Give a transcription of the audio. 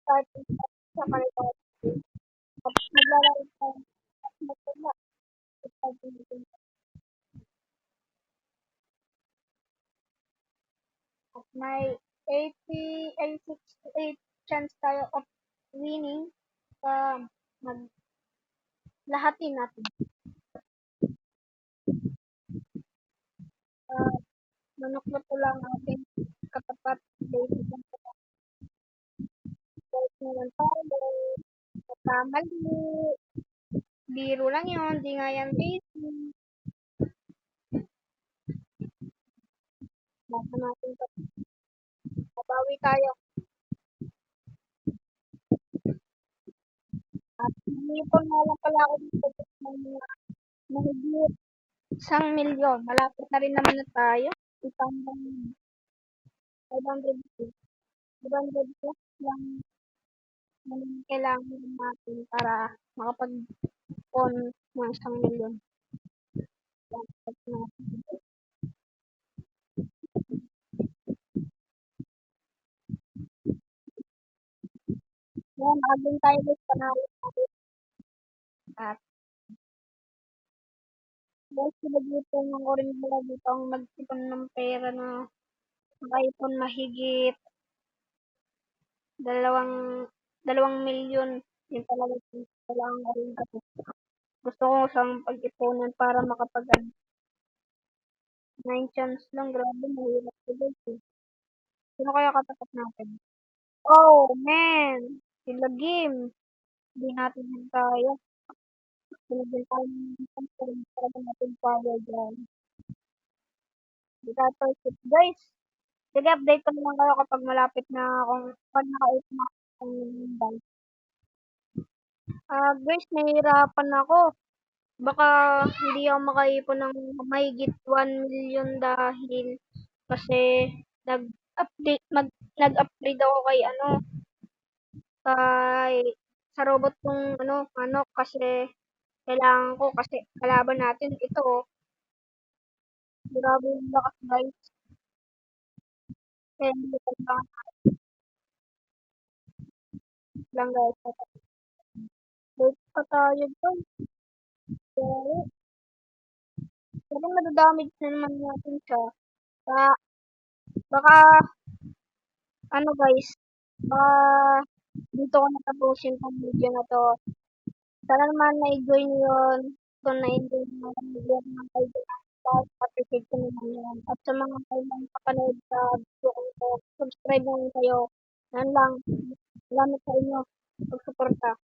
starting sa kanila. Tapos naglalaro tayo at may 80 ay 68 chance tayo of winning sa maglahatin natin. Uh, Manuklot ko lang ating katapat basic ng guys ngayon tayo. Pagkamali. Biro lang yun. Di nga yan basic. Basta natin ito. Mabawi tayo. At nangipon na lang pala ako dito ng mga mahigit 1,000,000. Malapit na rin naman na tayo. Itang 500 plus lang kailangan natin para makapag-on ng 1,000,000. Yan, nakagin tayo guys, panalo natin. At guys, pinag-ipon ng orange nila dito ang mag-ipon ng pera na makaipon mahigit dalawang 2,000,000. Yun talaga kailangan na rin kasi. Gusto ko siyang pag-ipunan para makapag 9 chance lang. Grabe, mahirap ko guys eh. Sino kaya katapat natin? Oh, man! Sila game. Hindi natin yan kaya. Sinigyan tayo ng chance para natin kaya dyan. Hindi tayo perfect guys. Sige, update ko naman kayo kapag malapit na akong pag naka-8 na akong guys. Guys, nahihirapan ako. Baka hindi ako makaipon ng mahigit 1,000,000 dahil kasi nag-upgrade ako kay kay sa robot kong manok kasi kailangan ko kasi kalaban natin ito. Grabe yung lakas guys. Kaya hindi ko lang guys. Wait pa tayo guys. Pero madadamage na naman natin siya. Baka, baka guys, baka dito ko natapusin tong video na to. Sana naman na-enjoy nyo yun. Kung na-enjoy nyo yun, mga kaibigan, appreciate ko naman yun. At sa mga kaibigan kapanood sa video ko ito, subscribe mo kayo. Yan lang. Salamat sa inyo. Pagsuporta.